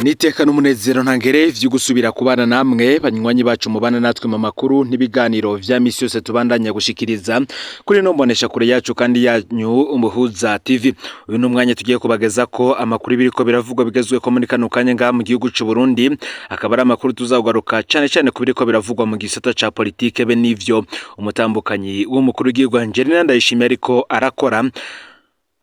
Niteka n'umunezero ntangere vyo gusubira kubana namwe banywanyi bacu mubana natwe mu makuru n'ibiganiro vya misi yose tubandanya gushikiriza kuri no mbonesha kure yacu kandi yanyu Umuhuza TV. Uyu numwanya tugiye kubageza ko amakuru biriko biravugwa bigezwe ko muri kano kanya ngaha mu gihugu c'u Burundi, akaba ari amakuru tuzagaruka cyane ku biriko biravugwa mu gisata ca politike be nivyo umutambukanyi w'umukuru w'igihugu Angelina Ndayishimiye ariko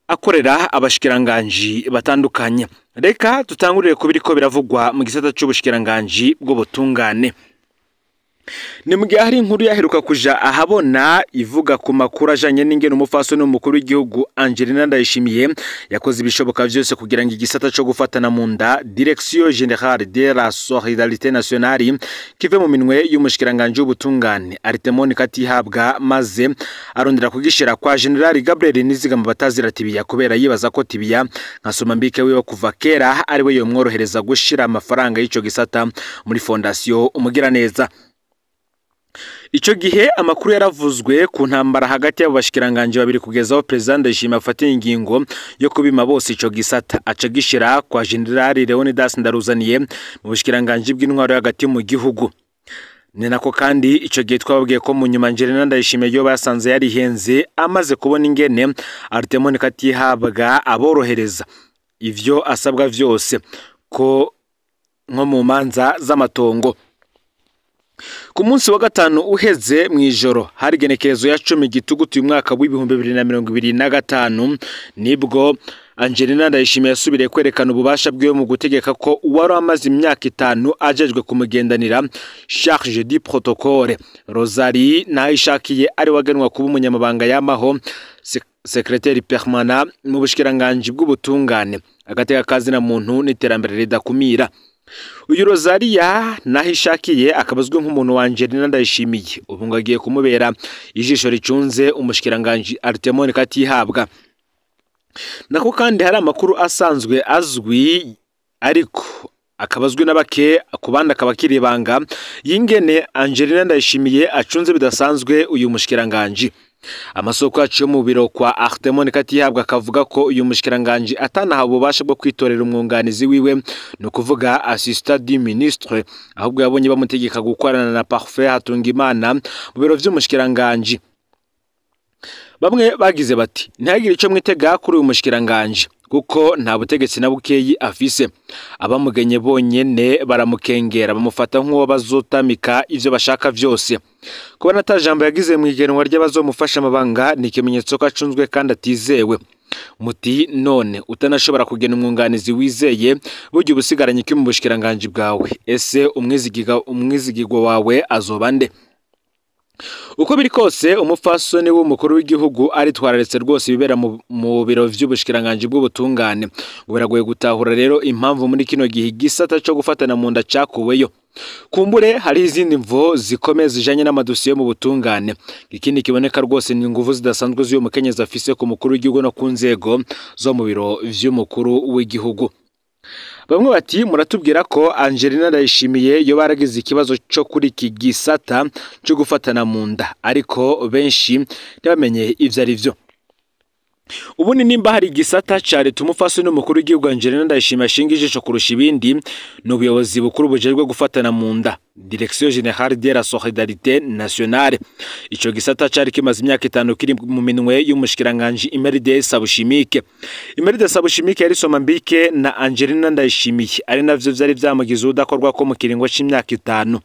akorera abashikiranganji batandukanye. Reka tutangurire ku biriko biravugwa mu gisata c'ubushikiranganji bw'ubutungane. Ni mu gihe hari inkuru yaheruka kuja ahabona ivuga ku makuru ajanye n'ingene umufasoni w'umukuru w'igihugu Angelina Ndayishimiye yakoze ibishoboka vyose kugira ngo igisata co gufatana mu nda Direction Générale de la Solidarité Nationale kive mu minwe y'umushikiranganje w'ubutungane Artemon Katihabwa, maze arondera kugishira kwa General Gabriel Nizigama batazira Tibiya kubera yibaza ko Tibiya nkasoma mbike wiwe kuva kera ari we yomworohereza gushira amafaranga y'ico gisata muri fondation Umugiraneza. Ico gihe amakuru yaravuzwe ku ntambara hagati y'abo bashikiranganje babiri kugezaho President Ndayishimiye afata ingingo yo kubima bose ico gisata aca gishira kwa General Leonidas Ndaruzaniye mu bushikiranganje bw'intwaro hagati mu gihugu. Ni nako kandi ico gihe twababwiye ko mu nyuma Angelina Ndayishimiye yo basanze yari henze amaze kubona ingene Artemon Katihabwa aborohereza ivyo asabwa vyose ko nko mu manza z'amatongo. Ku munsi wa gatanu uheze mwijoro hari genekerezo ya 10 gitugutu uyu mwaka w'2025 nibwo Angelina Ndayishimiye yasubiriye kwerekana ububasha bwiwe mu gutegeka ko uwari amaze imyaka 5 ajejwe kumugendanira charge du protocole Rosalie Nayishakiye ari wagenwa kuba umunyamabanga yamaho secrétaire permanent mu bushikiranganje bw'ubutungane agateka kazi na muntu n'iterambere ridakumira. Uyu Rosalia Nayishakiye akabazwe nk'umuntu wa Angelina Ndayishimiye ubu ngo agiye kumubera ijisho ricunze umushikiranganje Artemon Katihabwa. Nako kandi hari amakuru asanzwe azwi ariko akabazwe n'abake kubanda akabakiri banga yingene Angelina Ndayishimiye acunze bidasanzwe uyu mushikiranganje. Amasoko yacu mu biro kwa Artemon Katihabwa akavuga ko uyu mushikiranganje atanaha ububasha bwo kwitorera umwunganizi wiwe no kuvuga assistant du ministre, ahubwo yabonye bamutegeka gukorana na Parfait Hatungimana mu biro vy'umushikiranganje. Bamwe bagize bati ntihagire ico mwitega kuri uyu mushikiranganje kuko nta butegetsi na bukeyi afise, abamugenye bonyene baramukengera bamufata nk'uwo bazotamika ivyo bashaka vyose. Kuba nata jambo yagize mu igenwa ry'abazomufasha amabanga ni ikimenyetso ko acunzwe kandi atizewe. Muti none utanashobora kugena umwunganizi wizeye buryo ubusigaranye iki mu bushikiranganje bwawe, ese umwizigirwa wawe azoba nde? Uko biri kose umufasoni w'umukuru w'igihugu aritwararetse rwose bibera mu biro vy'ubushikiranganje bw'ubutungane. Biragoye gutahura rero impamvu muri kino gihe gisata cyo gufatana mu nda cakuweyo. Kumbure hari izindi mvo zikomeye zijanye n'amadosiye mu butungane. Ikindi kiboneka rwose ni inguvu zidasanzwe z'uyu mukenyezi afise ku mukuru w'igihugu no ku nzego zo mu biro vy'umukuru w'igihugu. Bamwe bati muratubwira ko Angelina Ndayishimiye yo baragize ikibazo cyo kuri iki gisata cyo gufatana mu nda, ariko benshi ntibamenye ivyo ari vyo. Ubu ni nimba hari igisata ca leta umufasoni n'umukuru w'igihugu Angelina Ndayishimiye ashingije cyo kurusha ibindi n'ubuyobozi bukuru bujejwe gufatana mu nda Direction Générale de la Solidarité Nationale. Ico gisata cari kimaze imyaka 5 kiri mu minwe y'umushikiranganje Imeride Sabushimike. Imeride Sabushimike yari soma mbike na Angelina Ndayishimiye ari navyo vyari vyamugize udakorwa ko mu kiringo c'imyaka 5.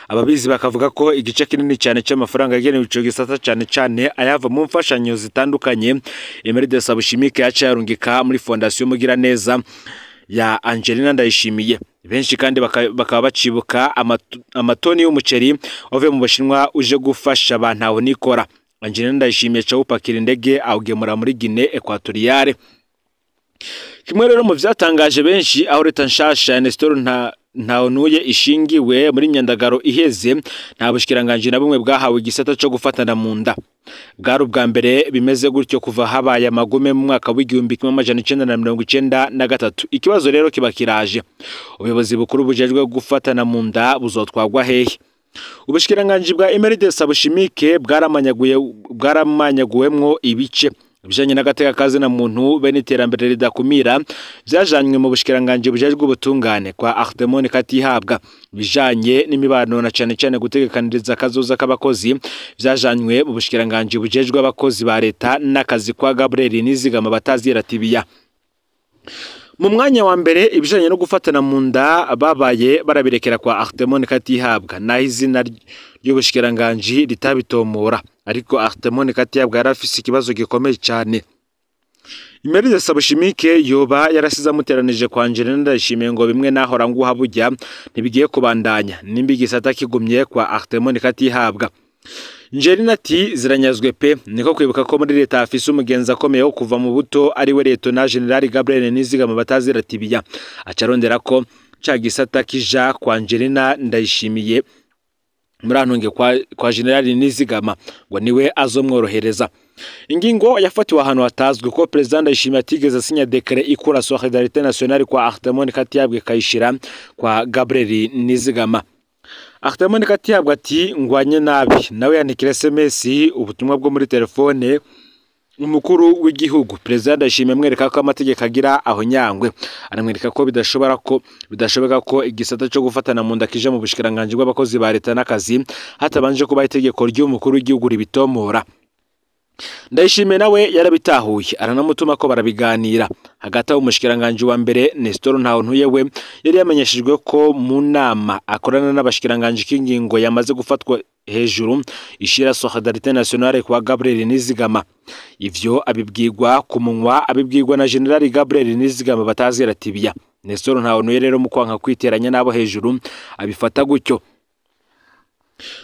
Ababizi bakavuga ko igice kinini cyane cy'amafaranga yagenewe ico gisata cyane ayava mu mfashanyo zitandukanye Imeride Sabushimike yaca yarungika muri fondation Umugiraneza ya Angelina Ndayishimiye. Benshi kandi bakaba bacibuka amatoni y'umuceri wavuye mu Bushinwa uje gufasha abantu aho nikora. Angelina Ndayishimiye ca upakira indege awugemura muri Guinée Equatoriale. Kimwe rero mu vyatangaje benshi aho leta nshasha Nestor ntaonuye ishingiwe muri myandagaro iheze nta bushikiranganje na bumwe bwahawe igisata cyo gufatana mu nda. Bwari ubwa mbere bimeze gutyo kuva habaye amagume mu mwaka w'1993. Ikibazo rero kiba kiraje, ubuyobozi bukuru bujejwe gufatana mu nda buzotwagwa hehe? Ubushikiranganje bwa Emeride Sabushimike bwaramanyaguwemwo ibice ibijanye n'agateka kazi na muntu bene iterambere ridakumira byajanywe mu bushikiranganje bujejwe ubutungane kwa Artemone Katihabwa. Bijanye n'imibano na cane cane gutegekaniriza kazoza k'abakozi byajanywe mu bushikiranganje bujejwe abakozi ba leta n'akazi kwa Gabriel Nizigama batazira tibiya. Mu mwanya wa mbere ibijanye no gufatana mu nda babaye barabirekera kwa Artemone Katihabwa naho izina ry'ubushikiranganje ritabitomora, ariko Artemone Katihabwa yarafise ikibazo gikomeye cyane. Emeride Sabushimike yoba yarasiza muteranije kwa Angelina Ndayishimiye ngo bimwe nahora nguha bujya ntibigiye kubandanya nimba igisata kigumye kwa Artemone Katihabwa. Angelina ati ziranyazwe pe, niko kwibuka ko muri leta afise umugenza akomeye wo kuva mu buto ari we Leta General Gabriel Nizigama batazira tibiya, acarondera ko ca gisata kija kwa Angelina Ndayishimiye murantunge kwa General Nizigama ngo niwe azomworohereza. Ingingo yafatiwe ahantu hatazwe ko President Ndayishimiye atigeze asinya decret ikura Solidarité Nationale kwa Artemone Katihabwa kayishira kwa Gabriel Nizigama. Artemone Katihabwa ati ngwanye nabi, nawe yandikira SMS ubutumwa bwo muri telefone umukuru w'igihugu. President Ndayishimiye mwereka ko amategeko agira aho nyangwe, aramwereka ko bidashoboka ko igisata cyo gufatana mu nda kije mu bushikiranganje bw'abakozi ba leta n'akazi hatabanje kuba itegeko ry'umukuru w'igihugu ribitomora. Ndayishimiye nawe yarabitahuye aranamutuma ko barabiganira. Hagati aho umushikiranganje wa mbere Nestor Ntawontuye we yari yamenyeshejwe ko mu nama akorana n'abashikiranganje k'ingingo yamaze gufatwa hejuru ishira Solidarité Nationale kwa Gabriel Nizigama. Ivyo abibwirwa ku munwa, abibwirwa na General Gabriel Nizigama batazira tibiya. Nestor Ntawontuye rero mu kwanka kwiteranya nabo hejuru abifata gutyo.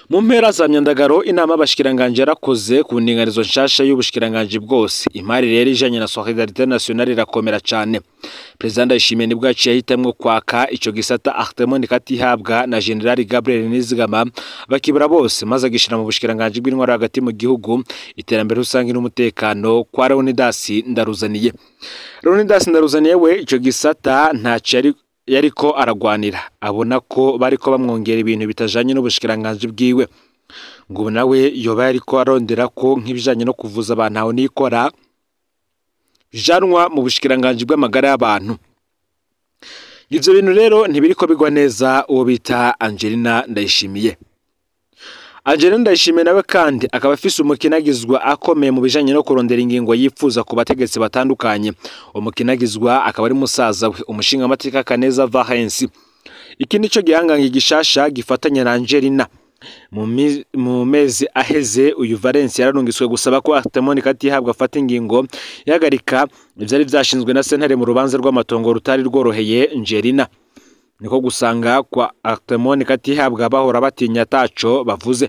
Mu mpera za myandagaro inama y'abashikiranganje yarakoze ku ndinganizo nshasha y'ubushikiranganje bwose. Imari rero ijanye na Solidarité Nationale irakomera cyane. President Ndayishimiye nibwo yaciye ahitamwo kwaka ico gisata Artemone Katihabwa na General Gabriel Nizigama bakibura bose maze agishira mu bushikiranganje bw'intwaro hagati mu gihugu, iterambere rusange n'umutekano kwa Leonidas Ndaruzaniye. Leonidas Ndaruzaniye we ico gisata ntaci yariko aragwanira, abona ko bariko bamwongera ibintu bitajanye n'ubushikiranganje bwiwe, ngo nawe yoba yariko arondera ko nk'ibijanye no kuvuza abantu aho nikora janwa mu bushikiranganje bw'amagara y'abantu. Ivyo bintu rero ntibiriko bigwa neza uwo bita Angelina Ndayishimiye. Angelina Ndayishimiye nawe kandi akaba afise umukinagizwa akomeye mu bijanye no kurondera ingingo yifuza ku bategetsi batandukanye. Umukinagizwa akaba ari musaza we umushinga amateka Kaneza Vahensi. Iki nico gihangange gishasha gifatanya na Angelina. Mu mezi aheze uyu Valence yararungiswe gusaba ko Artemone Katihabwa afata ingingo yagarika ivyari vyashinzwe na sentare mu rubanza rw'amatongo rutari rworoheye Angelina. Niko gusanga kwa Artemone Katihabwa bahora batinya taco bavuze.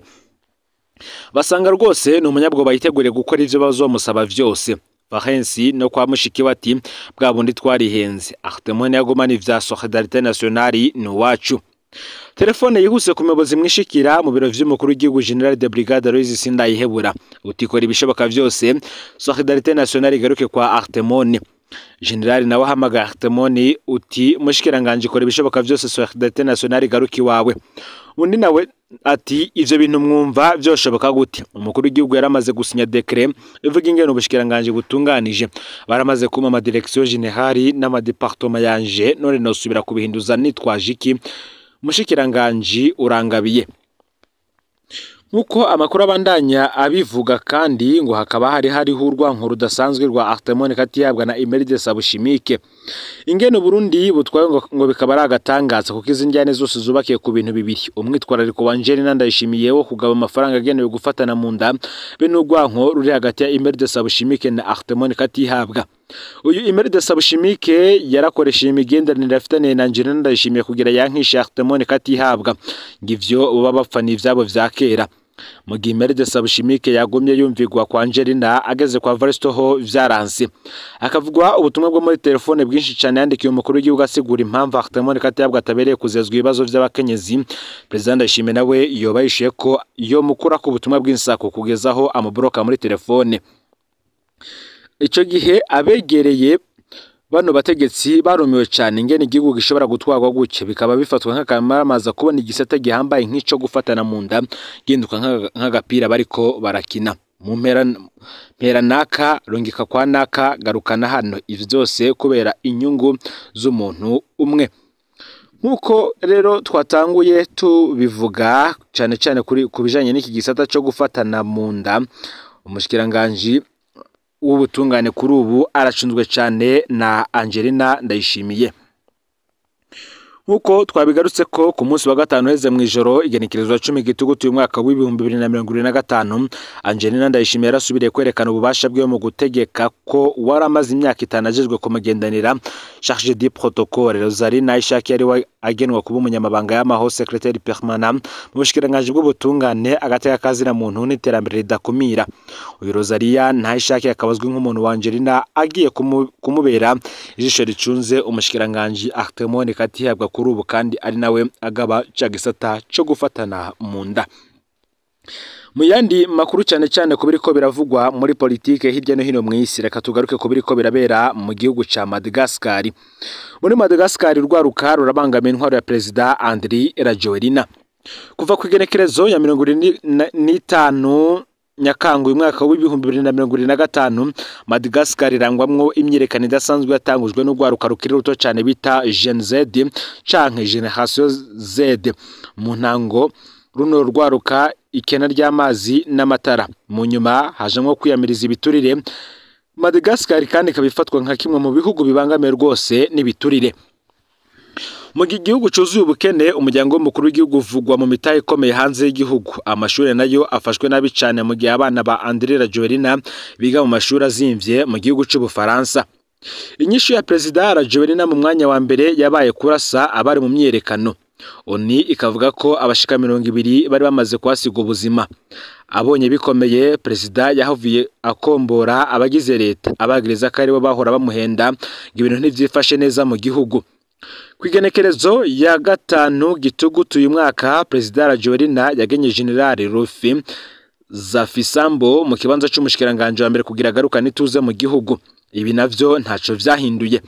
Basanga rwose ni umunyabwoba yiteguriye gukora ivyo bazomusaba vyose. Vahensi no kwa mushiki bati bwa bundi twarihenze. Artemone yagumana ivya Solidarité Nationale ni wacu. Telefone yihuse ku muyobozi mwishikira mu biro vy'umukuru w'igihugu General de Brigade Aloys Sindayihebura utikora ibishoboka vyose Solidarité Nationale igaruke kwa Artemone. General nawe hamagara Artemone uti mushikiranganje ikora ibishoboka vyose Solidarité Nationale igaruki wawe. Undi nawe ati ivyo bintu mwumva vyoshoboka gute? Umukuru w'igihugu yaramaze gusinya decret ivuga ingene ubushikiranganje butunganije, baramaze kuma ama direction générale n'ama département yanje, none nosubira kubihinduza nitwaje iki? Mushikiranganje urangabiye. Nkuko amakuru abandanya abivuga kandi ngo hakaba hariho urwanko rudasanzwe rwa Artemone Katihabwa na Emeride Sabushimike. Ingene Burundi butwaye ngo bikaba ari agatangaza kuko izinjyane zose zubakiye ku bintu bibiri. Umwitwarariko wa Angelina Ndayishimiye wo kugaba amafaranga agenewe gufatana mu nda be n'urwanko ruri hagati ya Emeride Sabushimike na Artemone Katihabwa. Uyu Emeride Sabushimike yarakoresheje imigenderanire afitaniye na Angelina Ndayishimiye kugira yankisha Artemone Katihabwa. Ngivyo baba bapfana ivyabo vya kera. Mu gihe Emeride Sabushimike yagumye yumvigwa kwa Angelina ageze kwa Varisto ho vyaranse. Akavugwa ubutumwa bwo muri telefone bwinshi cyane yandikiye umukuru w'igihugu asigura impamvu Artemone Katihabwa atabereye kuzezwa ibibazo by'abakenyezi. President Ndayishimiye nawe yoba yishuye ko iyo mukura ku butumwa bw'insako kugezaho amubroka muri telefone. Ico gihe abegereye bano bategetsi barumiwe cyane ingene igihugu gishobora gutwarwa guke, bikaba bifatwa nk'akamaramaza kubona igisata gihambaye nk'ico gufatana mu nda ginduka nk'agapira bariko barakina. Mu mpera naka rungika kwa naka garukana hano, ivyo byose kubera inyungu z'umuntu umwe. Nkuko rero twatanguye tubivuga cyane cyane kubijanye n'iki gisata cyo gufatana mu nda, umushikiranganje w'ubutungane kuri ubu aracunzwe cyane na Angelina Ndayishimiye. Nkuko twabigarutse ko ku munsi wa gatanu heze mu ijoro igenekerezwa 10 gitugutu uyu mwaka w'2025 Angelina Ndayishimiye yarasubiriye kwerekana ububasha bwe mu gutegeka ko waramaze imyaka 5 ajejwe kumugendanira charge de protocole. Rosalie Nayishaki yari agenwa kuba umunyamabanga y'amaho secrétaire permanent mu bushikiranganje bw'ubutungane agateka kazina muntu n'iterambere ridakumira. Uyu Rosalie Nayishaki akabazwe nk'umuntu wa Angelina agiye kumubera ijisho ricunze umushikiranganje Artemone Katihabwa kuri ubu kandi ari nawe agaba cya gisata cyo gufatana mu nda. Mu yandi makuru cyane cyane kubiriko biravugwa muri politike hirya no hino mu isi, reka tugaruke kubiriko birabera mu gihugu ca Madagascar. Muri Madagascar urwaruka rurabangamiye intwaro ya President Andry Rajoelina. Kuva ku igenekerezo ya 25 Nyakangu umwaka w'2025 Madagascar irangwamwo imyerekano idasanzwe yatangujwe n'urwaruka rukiri ruto cyane bita Gen Z canke Generation Z. Mu ntango runo rwaruka ikena ry'amazi n'amatara, mu nyuma hajemwo kwiyamiriza ibiturire. Madagascar kandi kabifatwa nka kimwe mu bihugu bibangamiye rwose n'ibiturire. Mu gihugu cyuzuye ubukene, umuryango w'umukuru w'igihugu uvugwa mu mitahe ikomeye hanze y'igihugu. Amashuri nayo afashwe nabi cyane mu gihe abana ba Andry Rajoelina biga mu mashuri azimvye mu gihugu cy'Ubufaransa. Inyishu ya President Rajoelina mu mwanya wa mbere yabaye kurasa abari mu myerekano. Oni ikavuga ko abashika 200 bari bamaze kwasiga ubuzima. Abonye bikomeye, President yahavuye akombora abagize leta, abagiriza ko ari bo bahora bamuhenda ibintu ntivyifashe neza mu gihugu. Kwigenekerezo ya gatanu gitugutu uyu mwaka President Rajoelina yagenye General Rufi Zafisambo mu kibanza cy'umushikiranganje wa mbere kugira garuka nituze mu gihugu. Ibi navyo ntaco vyahinduye.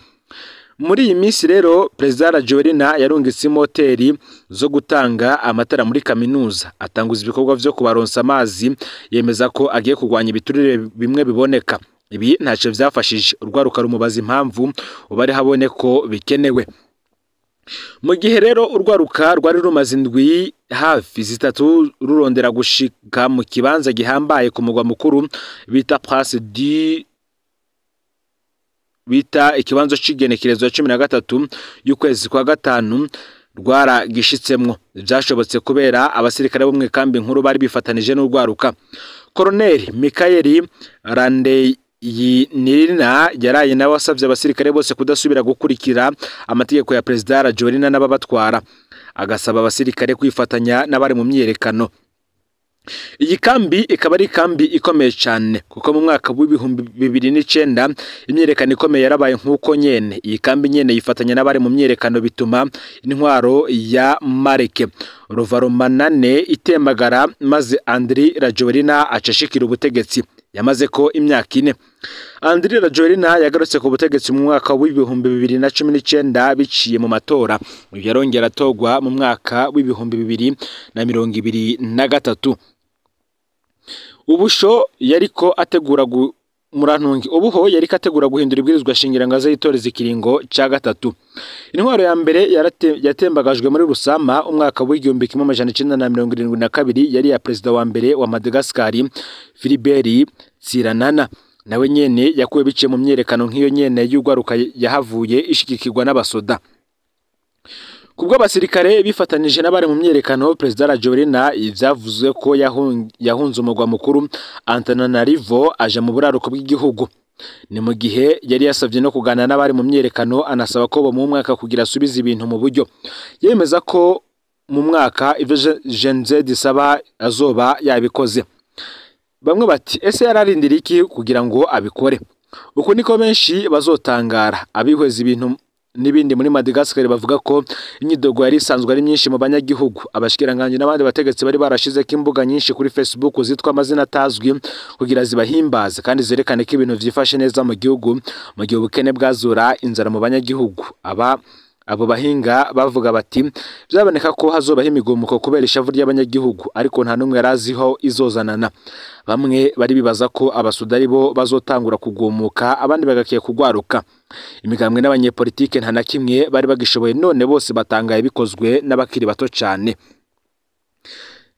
Muri iyi minsi rero President Rajoelina yarungitse moteri zo gutanga amatara muri kaminuza, atanguza ibikorwa vyo kubaronsa amazi, yemeza ko agiye kugwanya ibiturire bimwe biboneka. Ibi ntaco vyafashije urwaruka rumubaza impamvu ubari habone ko bikenewe. Mu gihe rero urwaruka rwari rumaze indwi hafi zitatu rurondera gushika mu kibanza gihambaye ku mugwa mukuru bita ikibanzo c'igenekerezo ya 13 y'ukwezi kwa gatanu rwaragishitsemwo. Byashobotse kubera abasirikare bo mu kambi nkuru bari bifatanije n'urwaruka. Colonel Michael Randeyinirina yaraye nawe wasavye abasirikare bose kudasubira gukurikira amategeko ya President Rajoelina n'ababatwara, agasaba abasirikare kwifatanya n'abari mu myerekano. Iyi kambi ikaba ari kambi ikomeye cyane kuko mu mwaka w'2009 imyerekano ikomeye yarabaye nkuko nyene. Iyi kambi nyene yifatanya n'abari mu myerekano bituma intwaro ya Mareke Rovalomanane itembagara, maze Andry Rajoelina acashikira ubutegetsi. Yamaze ko imyaka 4. Andry Rajoelina yagarutse ku butegetsi mu mwaka w'2019 biciye mu matora. Yarongera atogwa mu mwaka w'2023. Ubuho yariko ategura guhindura ibwirizwa shingiro ngaza yitoreza ikiringo ca gatatu. Intwaro ya mbere yatembagajwe muri Rusama umwaka w'1972 yari ya President wa mbere wa Madagascar Philibert Tsiranana. Nawe nyene yakuwe biciye mu myerekano nk'iyo nyene y'urwaruka yahavuye ishikikirwa n'abasoda. Kubwo abasirikare bifatanije n'abari mu myerekano, President Rajoelina ivyavuzwe ko yahunze umugwa mukuru Antananarivo aje mu buraruko bw'igihugu. Ni mu gihe yari yasavye no kugana n'abari mu myerekano, anasaba ko bo mu mwaka kugira asubiza ibintu mu buryo. Yemeza ko mu mwaka ivyo Gen Z disaba azoba yabikoze. Bamwe bati ese yararindira iki kugira ngo abikore? Uko niko benshi bazotangara. Abihweza ibintu n'ibindi muri Madagascar bavuga ko inyidogo yari isanzwe ari myinshi mu banyagihugu. Abashikiranganje n'abandi bategetsi bari barashize ko imbuga nyinshi kuri Facebook zitwa amazina atazwi kugira zibahimbaze kandi zerekane ko ibintu vyifashe neza mu gihugu, mu gihe ubukene bwazura inzara mu banyagihugu. abo bahinga bavuga bati byaboneka ko hazobaho imigumuko kubera ishavu ry'abanyagihugu ariko nta numwe yaraziho izozanana. Bamwe bari bibaza ko abasudari bo bazotangura kugumuka abandi bagakiye kugwaruka. Imigambwe n'abanyepolitike nta na kimwe bari bagishoboye, none bose batangaye bikozwe n'abakiri bato cyane.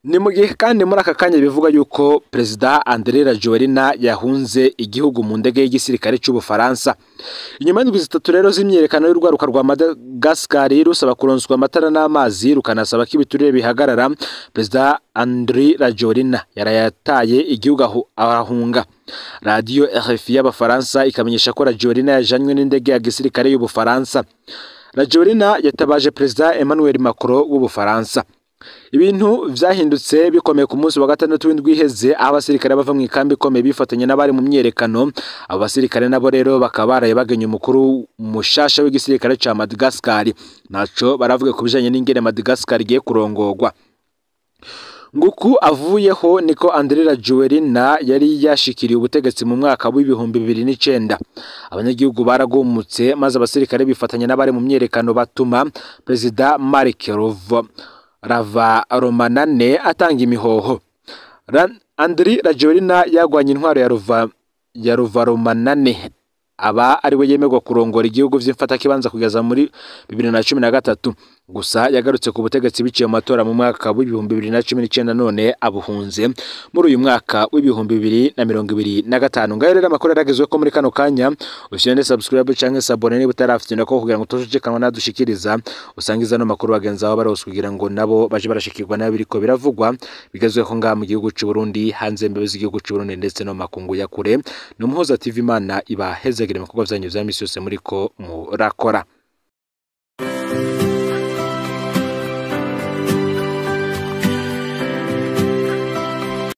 Ni mu gihe kandi muri aka kanya bivuga yuko Perezida André Rajoelina yahunze igihugu mu ndege y'igisirikare cy'Ubufaransa. Inyuma y'indwi zitatu rero z'imyerekano y'urwaruka rwa Madagascar rusaba kuronswa amatara n'amazi rukanasaba ko ibiturire bihagarara, Perezida André Rajoelina yarayataye igihugu arahunga. Radio RFI y'Abafaransa ikamenyesha ko Rajoelina yajanywe n'indege ya gisirikare y'Ubufaransa. Rajoelina yatabaje Perezida Emmanuel Macron w'Ubufaransa. Ibintu vyahindutse bikomeye ku munsi wa gatandatu w'indwi iheze, aho abasirikare bava mu ikambi ikomeye bifatanya n'abari mu myerekano. Abo basirikare nabo rero bakaba baraye bagenye umukuru mushasha w'igisirikare ca Madagascar. Naco baravuga ku bijanye n'ingene Madagascar igiye kurongorwa. Nguku avuyeho niko André Rajoelina yari yashikiriye ubutegetsi mu mwaka w'ibihumbi 2009. Abanyagihugu baragumutse maze abasirikare bifatanya n'abari mu myerekano batuma Perezida Marc Ravalomanana atanga imihoho. André Rajoelina yagwanye intwaro ya Ravalomanana aba ari we yemerwa kurongora igihugu vy'imfata kibanza kugeza muri 2013. Gusa yagarutse ku butegetsi biciye mu matora mu mwaka w'ibihumbi 2019, none abuhunze muri uyu mwaka w'ibihumbi 2025. Ngaho rero amakuru yaragezwe ko muri kano kanya ushende subscribe canke sabone niba utarafitira ko kugira ngo tuzojekanwa nadushikiriza usangiza no makuru bagenza aho barose kugira ngo nabo baje barashikirwa nayo biriko biravugwa bigezwe ko nga mu gihugu cy'u Burundi, hanze mbebe z'igihugu cy'u Burundi ndetse no makungu ya kure. No Muhoza TV Imana ibahezegere mu bikorwa byanyu vya misi yose muriko murakora.